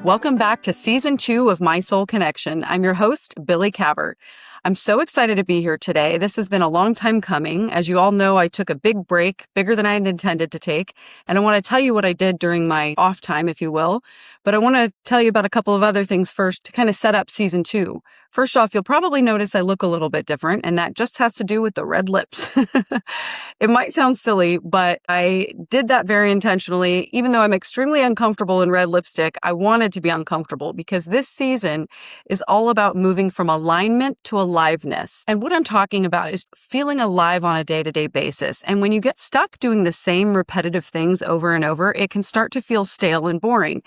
Welcome back to Season 2 of My Soul Connection. I'm your host, Billy Cavert. I'm so excited to be here today. This has been a long time coming. As you all know, I took a big break, bigger than I had intended to take, and I want to tell you what I did during my off time, if you will. But I want to tell you about a couple of other things first to kind of set up Season 2. First off, you'll probably notice I look a little bit different, and that just has to do with the red lips. It might sound silly, but I did that very intentionally. Even though I'm extremely uncomfortable in red lipstick, I wanted to be uncomfortable because this season is all about moving from alignment to aliveness. And what I'm talking about is feeling alive on a day-to-day basis. And when you get stuck doing the same repetitive things over and over, it can start to feel stale and boring.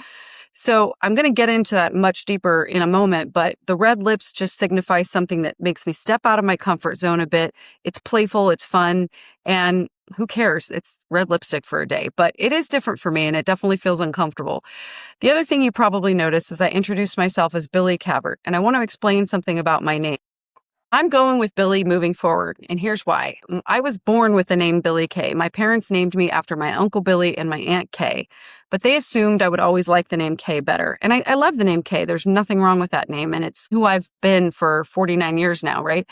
So I'm going to get into that much deeper in a moment, but the red lips just signify something that makes me step out of my comfort zone a bit. It's playful, it's fun, and who cares? It's red lipstick for a day, but it is different for me and it definitely feels uncomfortable. The other thing you probably noticed is I introduced myself as Billy Cavert, and I want to explain something about my name. I'm going with Billy moving forward, and here's why. I was born with the name Billy Kay. My parents named me after my Uncle Billy and my Aunt Kay, but they assumed I would always like the name Kay better. And I love the name Kay. There's nothing wrong with that name, and it's who I've been for 49 years now, right?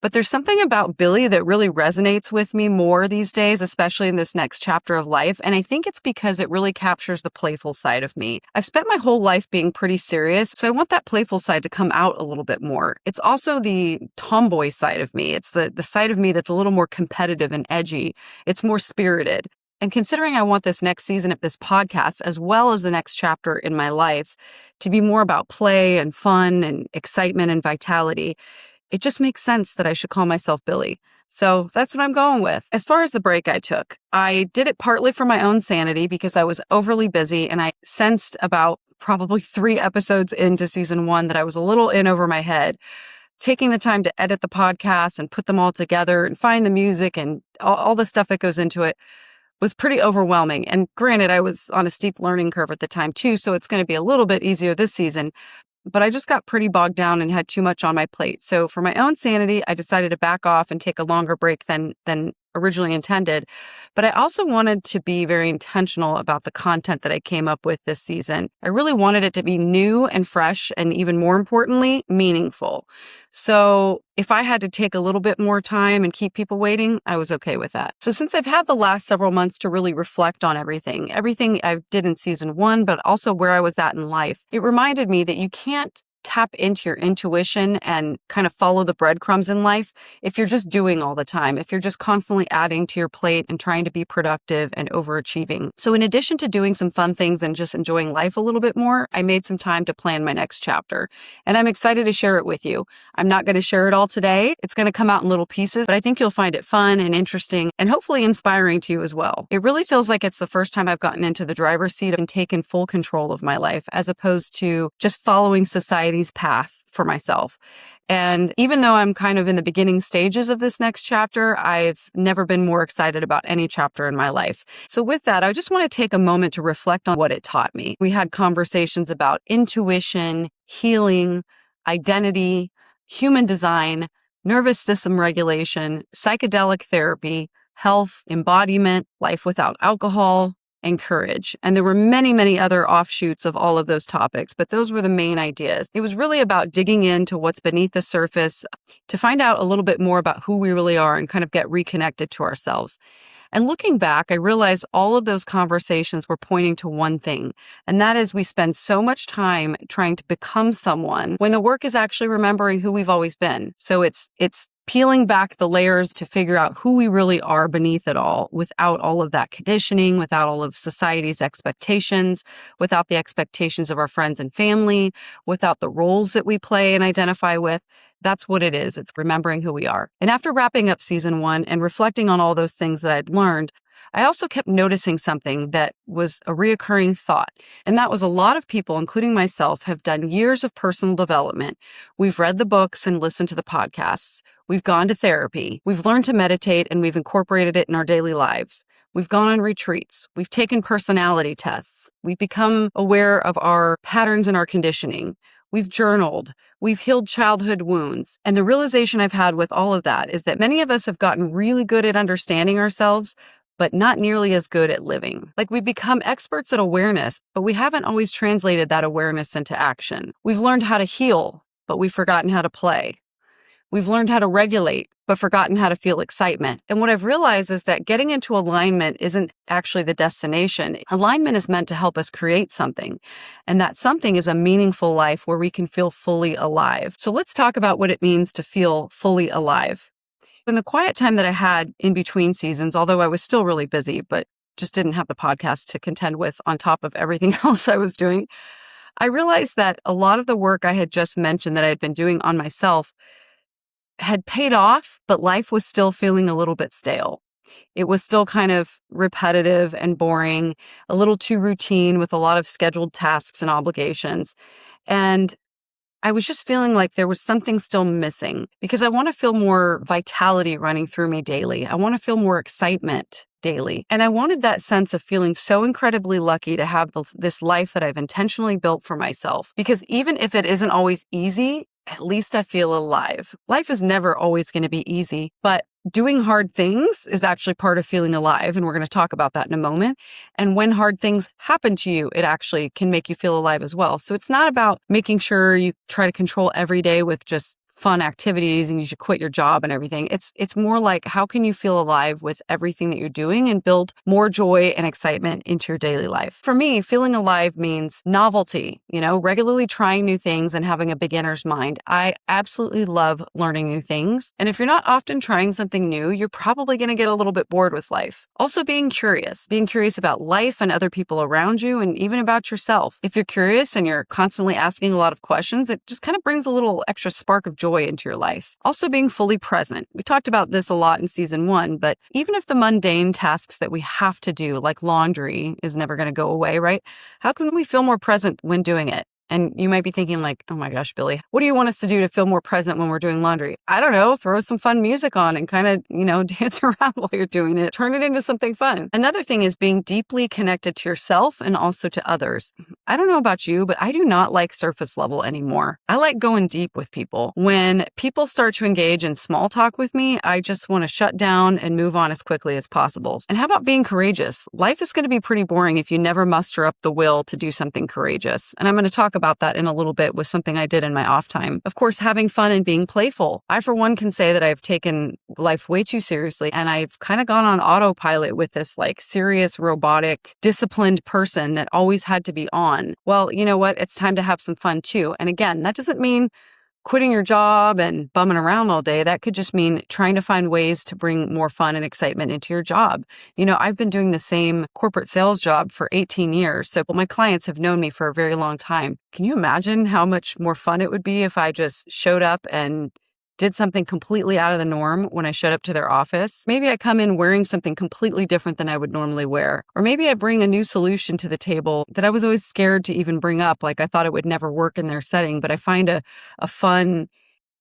But there's something about Billy that really resonates with me more these days, especially in this next chapter of life. And I think it's because it really captures the playful side of me. I've spent my whole life being pretty serious, so I want that playful side to come out a little bit more. It's also the tomboy side of me. It's the side of me that's a little more competitive and edgy. It's more spirited. And considering I want this next season of this podcast, as well as the next chapter in my life, to be more about play and fun and excitement and vitality, it just makes sense that I should call myself Billy. So that's what I'm going with. As far as the break I took, I did it partly for my own sanity because I was overly busy and I sensed about probably 3 episodes into season 1 that I was a little in over my head. Taking the time to edit the podcast and put them all together and find the music and all the stuff that goes into it was pretty overwhelming. And granted, I was on a steep learning curve at the time too, so it's going to be a little bit easier this season. But I just got pretty bogged down and had too much on my plate. So for my own sanity, I decided to back off and take a longer break than originally intended. But I also wanted to be very intentional about the content that I came up with this season. I really wanted it to be new and fresh and, even more importantly, meaningful. So if I had to take a little bit more time and keep people waiting, I was okay with that. So since I've had the last several months to really reflect on everything I did in season 1, but also where I was at in life, it reminded me that you can't tap into your intuition and kind of follow the breadcrumbs in life if you're just doing all the time, if you're just constantly adding to your plate and trying to be productive and overachieving. So in addition to doing some fun things and just enjoying life a little bit more, I made some time to plan my next chapter. And I'm excited to share it with you. I'm not going to share it all today. It's going to come out in little pieces, but I think you'll find it fun and interesting and hopefully inspiring to you as well. It really feels like it's the first time I've gotten into the driver's seat and taken full control of my life, as opposed to just following society's path for myself. And even though I'm kind of in the beginning stages of this next chapter, I've never been more excited about any chapter in my life. So with that, I just want to take a moment to reflect on what it taught me. We had conversations about intuition, healing, identity, human design, nervous system regulation, psychedelic therapy, health, embodiment, life without alcohol, and courage. And there were many, many other offshoots of all of those topics, but those were the main ideas. It was really about digging into what's beneath the surface to find out a little bit more about who we really are and kind of get reconnected to ourselves. And looking back, I realized all of those conversations were pointing to one thing, and that is we spend so much time trying to become someone when the work is actually remembering who we've always been. So it's peeling back the layers to figure out who we really are beneath it all, without all of that conditioning, without all of society's expectations, without the expectations of our friends and family, without the roles that we play and identify with. That's what it is. It's remembering who we are. And after wrapping up season 1 and reflecting on all those things that I'd learned, I also kept noticing something that was a reoccurring thought. And that was a lot of people, including myself, have done years of personal development. We've read the books and listened to the podcasts. We've gone to therapy. We've learned to meditate and we've incorporated it in our daily lives. We've gone on retreats. We've taken personality tests. We've become aware of our patterns and our conditioning. We've journaled. We've healed childhood wounds. And the realization I've had with all of that is that many of us have gotten really good at understanding ourselves, but not nearly as good at living. Like we've become experts at awareness, but we haven't always translated that awareness into action. We've learned how to heal, but we've forgotten how to play. We've learned how to regulate, but forgotten how to feel excitement. And what I've realized is that getting into alignment isn't actually the destination. Alignment is meant to help us create something. And that something is a meaningful life where we can feel fully alive. So let's talk about what it means to feel fully alive. In the quiet time that I had in between seasons, although I was still really busy, but just didn't have the podcast to contend with on top of everything else I was doing, I realized that a lot of the work I had just mentioned that I had been doing on myself had paid off, but life was still feeling a little bit stale. It was still kind of repetitive and boring, a little too routine with a lot of scheduled tasks and obligations. And I was just feeling like there was something still missing because I want to feel more vitality running through me daily. I want to feel more excitement daily. And I wanted that sense of feeling so incredibly lucky to have this life that I've intentionally built for myself. Because even if it isn't always easy, at least I feel alive. Life is never always going to be easy, but doing hard things is actually part of feeling alive. And we're going to talk about that in a moment. And when hard things happen to you, it actually can make you feel alive as well. So it's not about making sure you try to control every day with just fun activities and you should quit your job and everything. It's more like, how can you feel alive with everything that you're doing and build more joy and excitement into your daily life? For me, feeling alive means novelty, regularly trying new things and having a beginner's mind. I absolutely love learning new things. And if you're not often trying something new, you're probably going to get a little bit bored with life. Also being curious about life and other people around you and even about yourself. If you're curious and you're constantly asking a lot of questions, it just kind of brings a little extra spark of joy into your life. Also being fully present. We talked about this a lot in season 1, but even if the mundane tasks that we have to do, like laundry, is never going to go away, right? How can we feel more present when doing it? And you might be thinking like, oh my gosh, Billy, what do you want us to do to feel more present when we're doing laundry? I don't know, throw some fun music on and kind of, dance around while you're doing it. Turn it into something fun. Another thing is being deeply connected to yourself and also to others. I don't know about you, but I do not like surface level anymore. I like going deep with people. When people start to engage in small talk with me, I just want to shut down and move on as quickly as possible. And how about being courageous? Life is going to be pretty boring if you never muster up the will to do something courageous. And I'm going to talk about that in a little bit with something I did in my off time. Of course, having fun and being playful. I, for one, can say that I've taken life way too seriously and I've kind of gone on autopilot with this serious, robotic, disciplined person that always had to be on. Well, you know what? It's time to have some fun too. And again, that doesn't mean quitting your job and bumming around all day. That could just mean trying to find ways to bring more fun and excitement into your job. I've been doing the same corporate sales job for 18 years. So my clients have known me for a very long time. Can you imagine how much more fun it would be if I just showed up and did something completely out of the norm when I showed up to their office? Maybe I come in wearing something completely different than I would normally wear. Or maybe I bring a new solution to the table that I was always scared to even bring up. Like I thought it would never work in their setting, but I find a fun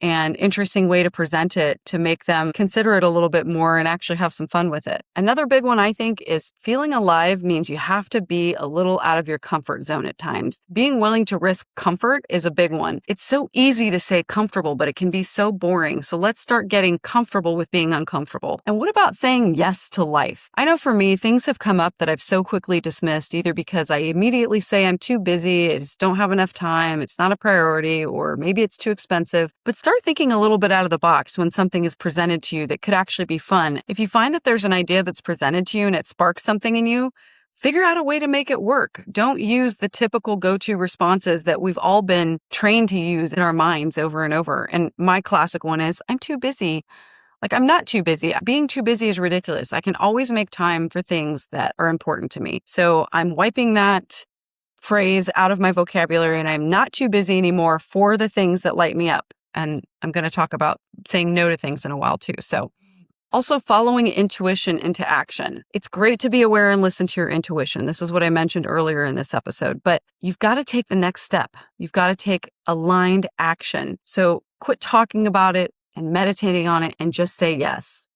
and interesting way to present it to make them consider it a little bit more and actually have some fun with it. Another big one, I think, is feeling alive means you have to be a little out of your comfort zone at times. Being willing to risk comfort is a big one. It's so easy to say comfortable, but it can be so boring. So let's start getting comfortable with being uncomfortable. And what about saying yes to life? I know for me, things have come up that I've so quickly dismissed, either because I immediately say I'm too busy, I just don't have enough time, it's not a priority, or maybe it's too expensive. But start thinking a little bit out of the box when something is presented to you that could actually be fun. If you find that there's an idea that's presented to you and it sparks something in you, figure out a way to make it work. Don't use the typical go-to responses that we've all been trained to use in our minds over and over. And my classic one is, I'm too busy. I'm not too busy. Being too busy is ridiculous. I can always make time for things that are important to me. So I'm wiping that phrase out of my vocabulary and I'm not too busy anymore for the things that light me up. And I'm going to talk about saying no to things in a while too. So also following intuition into action. It's great to be aware and listen to your intuition. This is what I mentioned earlier in this episode, but you've got to take the next step. You've got to take aligned action. So quit talking about it and meditating on it and just say yes.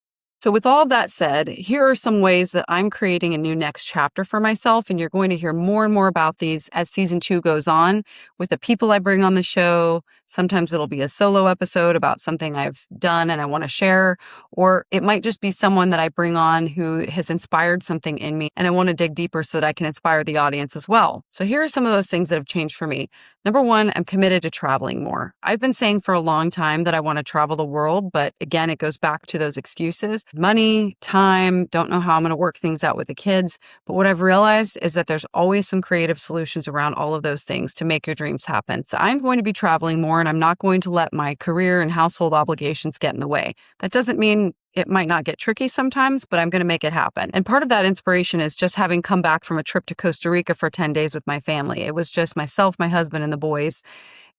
So with all that said, here are some ways that I'm creating a new next chapter for myself, and you're going to hear more and more about these as season 2 goes on with the people I bring on the show, Sometimes it'll be a solo episode about something I've done and I want to share, or it might just be someone that I bring on who has inspired something in me and I want to dig deeper so that I can inspire the audience as well. So here are some of those things that have changed for me. Number one, I'm committed to traveling more. I've been saying for a long time that I want to travel the world, but again, it goes back to those excuses. Money, time, don't know how I'm going to work things out with the kids. But what I've realized is that there's always some creative solutions around all of those things to make your dreams happen. So I'm going to be traveling more and I'm not going to let my career and household obligations get in the way. That doesn't mean it might not get tricky sometimes, but I'm going to make it happen. And part of that inspiration is just having come back from a trip to Costa Rica for 10 days with my family. It was just myself, my husband, and the boys.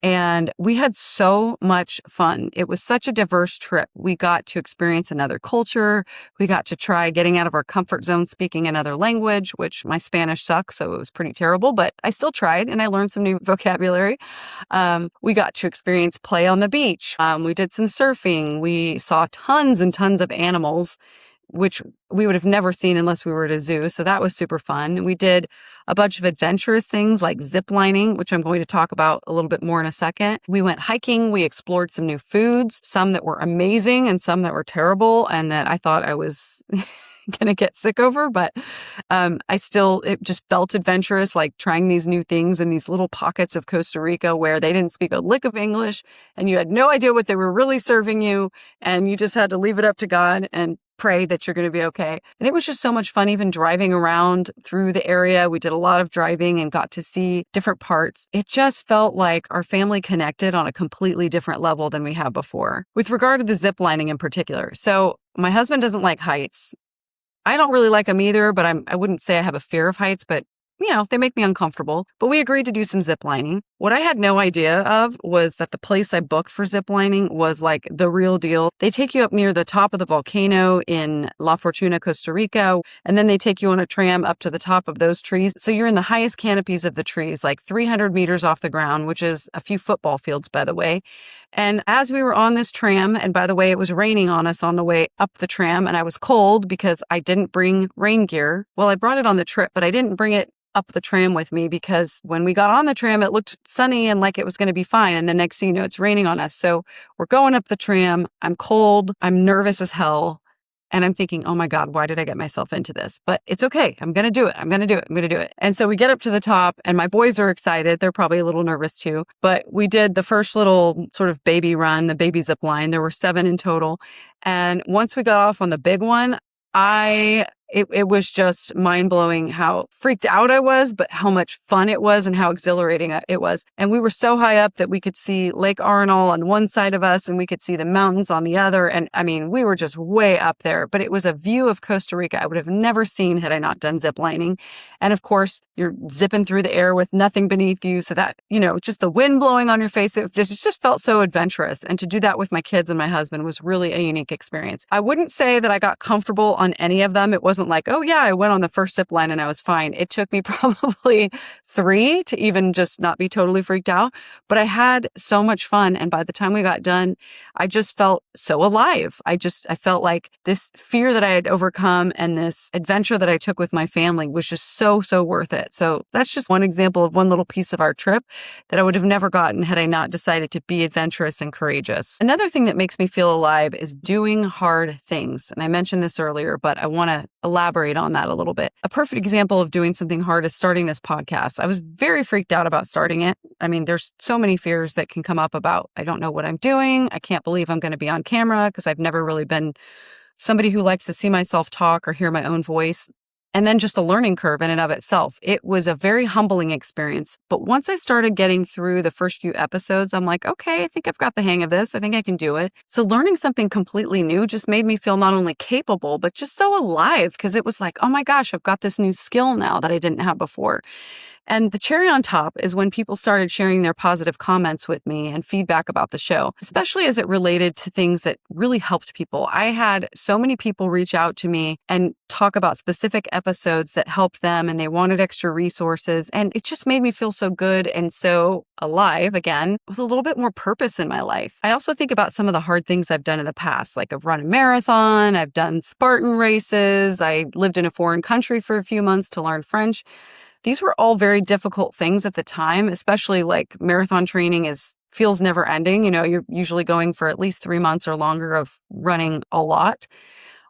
And we had so much fun. It was such a diverse trip. We got to experience another culture. We got to try getting out of our comfort zone, speaking another language, which my Spanish sucks, so it was pretty terrible, but I still tried and I learned some new vocabulary. We got to experience play on the beach. We did some surfing. We saw tons and tons of animals, which we would have never seen unless we were at a zoo. So that was super fun. We did a bunch of adventurous things like zip lining, which I'm going to talk about a little bit more in a second. We went hiking. We explored some new foods, some that were amazing and some that were terrible and that I thought I was going to get sick over. But it just felt adventurous, like trying these new things in these little pockets of Costa Rica where they didn't speak a lick of English and you had no idea what they were really serving you. And you just had to leave it up to God and pray that you're going to be okay. And it was just so much fun, even driving around through the area. We did a lot of driving and got to see different parts. It just felt like our family connected on a completely different level than we have before. With regard to the zip lining in particular. So my husband doesn't like heights. I don't really like them either, but I wouldn't say I have a fear of heights, but they make me uncomfortable. But we agreed to do some zip lining. What I had no idea of was that the place I booked for zip lining was like the real deal. They take you up near the top of the volcano in La Fortuna, Costa Rica, and then they take you on a tram up to the top of those trees. So you're in the highest canopies of the trees, like 300 meters off the ground, which is a few football fields, by the way. And as we were on this tram, and by the way, it was raining on us on the way up the tram, and I was cold because I didn't bring rain gear. Well, I brought it on the trip, but I didn't bring it up the tram with me because when we got on the tram, it looked sunny and like it was going to be fine. And the next thing you know, it's raining on us. So we're going up the tram. I'm cold. I'm nervous as hell. And I'm thinking, oh my God, why did I get myself into this? But it's okay. I'm going to do it. I'm going to do it. I'm going to do it. And so we get up to the top and my boys are excited. They're probably a little nervous too. But we did the first little sort of baby run, the baby zip line. There were 7 in total. And once we got off on the big one, it was just mind-blowing how freaked out I was, but how much fun it was and how exhilarating it was. And we were so high up that we could see Lake Arenal on one side of us and we could see the mountains on the other. And I mean, we were just way up there, but it was a view of Costa Rica I would have never seen had I not done zip lining. And of course, you're zipping through the air with nothing beneath you. So that, just the wind blowing on your face, it just felt so adventurous. And to do that with my kids and my husband was really a unique experience. I wouldn't say that I got comfortable on any of them. It wasn't like, oh yeah, I went on the first zip line and I was fine. It took me probably 3 to even just not be totally freaked out, but I had so much fun. And by the time we got done, I just felt so alive. I felt like this fear that I had overcome and this adventure that I took with my family was just so worth it. So that's just one example of one little piece of our trip that I would have never gotten had I not decided to be adventurous and courageous. Another thing that makes me feel alive is doing hard things. And I mentioned this earlier, but I want to elaborate on that a little bit. A perfect example of doing something hard is starting this podcast. I was very freaked out about starting it. I mean, there's so many fears that can come up about, I don't know what I'm doing. I can't believe I'm going to be on camera because I've never really been somebody who likes to see myself talk or hear my own voice. And then just the learning curve in and of itself. It was a very humbling experience. But once I started getting through the first few episodes, I'm like, okay, I think I've got the hang of this. I think I can do it. So learning something completely new just made me feel not only capable, but just so alive because it was like, oh my gosh, I've got this new skill now that I didn't have before. And the cherry on top is when people started sharing their positive comments with me and feedback about the show, especially as it related to things that really helped people. I had so many people reach out to me and talk about specific episodes that helped them and they wanted extra resources. And it just made me feel so good and so alive again with a little bit more purpose in my life. I also think about some of the hard things I've done in the past, like I've run a marathon, I've done Spartan races, I lived in a foreign country for a few months to learn French. These were all very difficult things at the time, especially like marathon training is feels never ending. You're usually going for at least 3 months or longer of running a lot.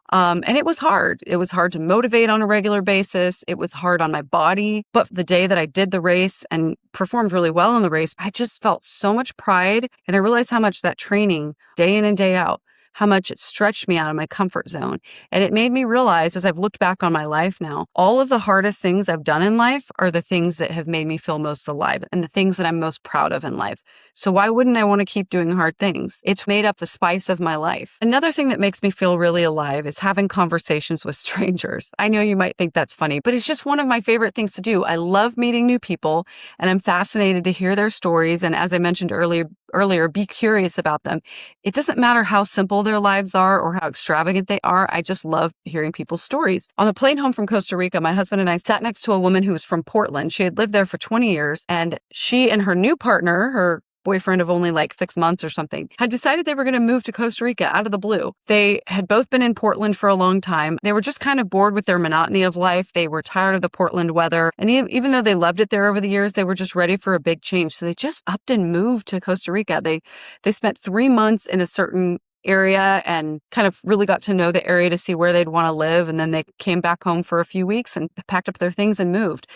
And it was hard. It was hard to motivate on a regular basis. It was hard on my body. But the day that I did the race and performed really well in the race, I just felt so much pride. And I realized how much that training, day in and day out, how much it stretched me out of my comfort zone. And it made me realize, as I've looked back on my life now, all of the hardest things I've done in life are the things that have made me feel most alive and the things that I'm most proud of in life. So why wouldn't I want to keep doing hard things? It's made up the spice of my life. Another thing that makes me feel really alive is having conversations with strangers. I know you might think that's funny, but it's just one of my favorite things to do. I love meeting new people, and I'm fascinated to hear their stories. And as I mentioned earlier, be curious about them. It doesn't matter how simple their lives are or how extravagant they are. I just love hearing people's stories. On the plane home from Costa Rica, my husband and I sat next to a woman who was from Portland. She had lived there for 20 years, and she and her new partner, her boyfriend of only like 6 months or something, had decided they were going to move to Costa Rica out of the blue. They had both been in Portland for a long time. They were just kind of bored with their monotony of life. They were tired of the Portland weather. And even though they loved it there over the years, they were just ready for a big change. So they just upped and moved to Costa Rica. They spent 3 months in a certain area and kind of really got to know the area to see where they'd want to live. And then they came back home for a few weeks and packed up their things and moved.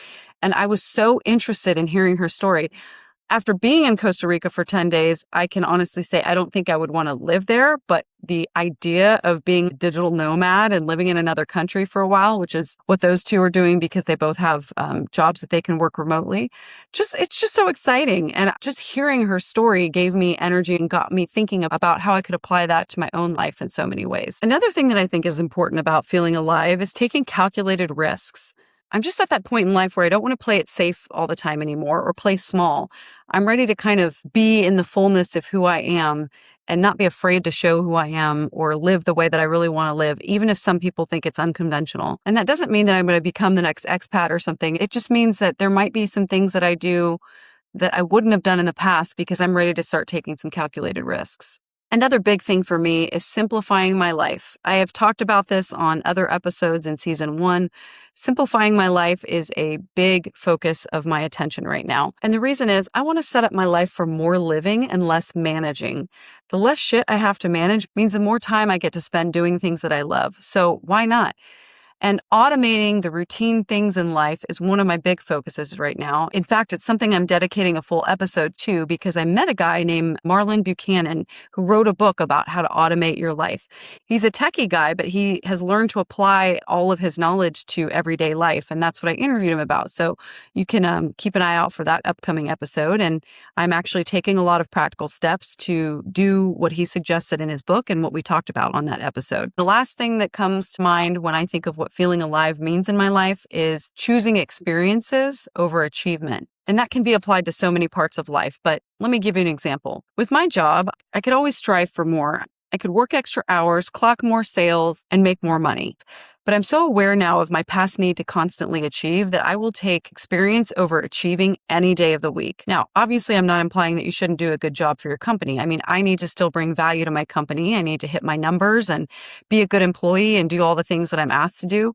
And I was so interested in hearing her story. After being in Costa Rica for 10 days, I can honestly say I don't think I would want to live there, but the idea of being a digital nomad and living in another country for a while, which is what those two are doing because they both have jobs that they can work remotely, it's just so exciting. And just hearing her story gave me energy and got me thinking about how I could apply that to my own life in so many ways. Another thing that I think is important about feeling alive is taking calculated risks. I'm just at that point in life where I don't want to play it safe all the time anymore or play small. I'm ready to kind of be in the fullness of who I am and not be afraid to show who I am or live the way that I really want to live, even if some people think it's unconventional. And that doesn't mean that I'm going to become the next expat or something. It just means that there might be some things that I do that I wouldn't have done in the past because I'm ready to start taking some calculated risks. Another big thing for me is simplifying my life. I have talked about this on other episodes in season 1. Simplifying my life is a big focus of my attention right now. And the reason is I want to set up my life for more living and less managing. The less shit I have to manage means the more time I get to spend doing things that I love. So why not? And automating the routine things in life is one of my big focuses right now. In fact, it's something I'm dedicating a full episode to because I met a guy named Marlon Buchanan who wrote a book about how to automate your life. He's a techie guy, but he has learned to apply all of his knowledge to everyday life. And that's what I interviewed him about. So you can keep an eye out for that upcoming episode. And I'm actually taking a lot of practical steps to do what he suggested in his book and what we talked about on that episode. The last thing that comes to mind when I think of what feeling alive means in my life is choosing experiences over achievement. And that can be applied to so many parts of life. But let me give you an example. With my job, I could always strive for more. I could work extra hours, clock more sales, and make more money. But I'm so aware now of my past need to constantly achieve that I will take experience over achieving any day of the week. Now, obviously, I'm not implying that you shouldn't do a good job for your company. I mean, I need to still bring value to my company. I need to hit my numbers and be a good employee and do all the things that I'm asked to do.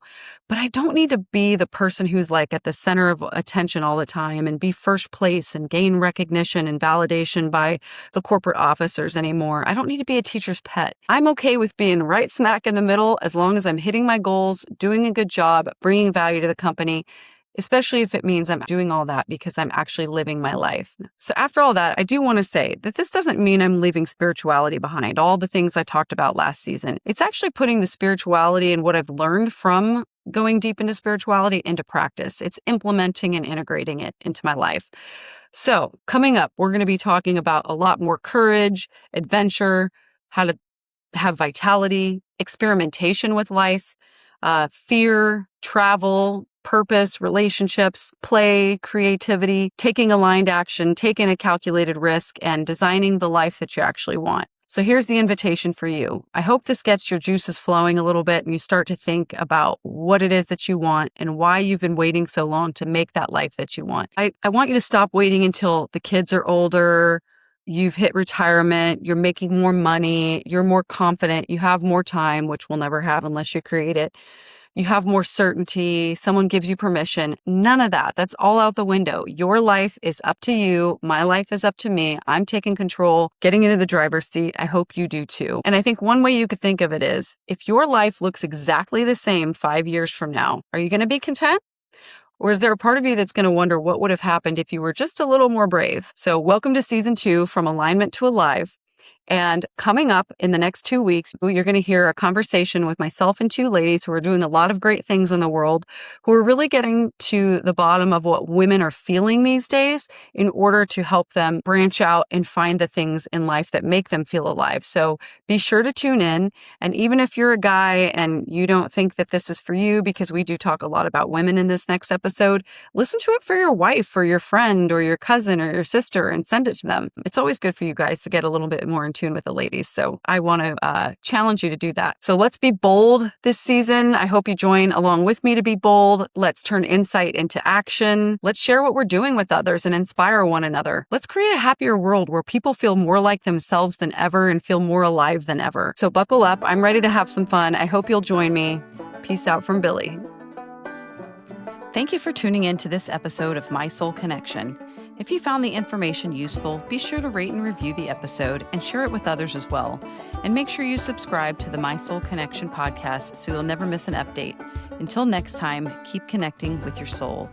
But I don't need to be the person who's like at the center of attention all the time and be first place and gain recognition and validation by the corporate officers anymore. I don't need to be a teacher's pet. I'm okay with being right smack in the middle as long as I'm hitting my goals, doing a good job, bringing value to the company, especially if it means I'm doing all that because I'm actually living my life. So after all that, I do want to say that this doesn't mean I'm leaving spirituality behind, all the things I talked about last season. It's actually putting the spirituality and what I've learned from going deep into spirituality into practice. It's implementing and integrating it into my life. So coming up, we're going to be talking about a lot more courage, adventure, how to have vitality, experimentation with life, fear, travel, purpose, relationships, play, creativity, taking aligned action, taking a calculated risk, and designing the life that you actually want. So here's the invitation for you. I hope this gets your juices flowing a little bit and you start to think about what it is that you want and why you've been waiting so long to make that life that you want. I want you to stop waiting until the kids are older, you've hit retirement, you're making more money, you're more confident, you have more time, which we'll never have unless you create it. you have more certainty, someone gives you permission. None of that. That's all out the window. Your life is up to you. My life is up to me. I'm taking control, getting into the driver's seat. I hope you do too. And I think one way you could think of it is, if your life looks exactly the same 5 years from now, are you going to be content? Or is there a part of you that's going to wonder what would have happened if you were just a little more brave? So welcome to season 2, From Alignment to Alive. And coming up in the next 2 weeks, you're going to hear a conversation with myself and 2 ladies who are doing a lot of great things in the world, who are really getting to the bottom of what women are feeling these days in order to help them branch out and find the things in life that make them feel alive. So be sure to tune in. And even if you're a guy and you don't think that this is for you, because we do talk a lot about women in this next episode, listen to it for your wife or your friend or your cousin or your sister and send it to them. It's always good for you guys to get a little bit more in tune with the ladies. So I want to challenge you to do that. So let's be bold this season. I hope you join along with me to be bold. Let's turn insight into action. Let's share what we're doing with others and inspire one another. Let's create a happier world where people feel more like themselves than ever and feel more alive than ever. So buckle up. I'm ready to have some fun. I hope you'll join me. Peace out from Billy. Thank you for tuning in to this episode of My Soul Connection. If you found the information useful, be sure to rate and review the episode and share it with others as well. And make sure you subscribe to the My Soul Connection podcast so you'll never miss an update. Until next time, keep connecting with your soul.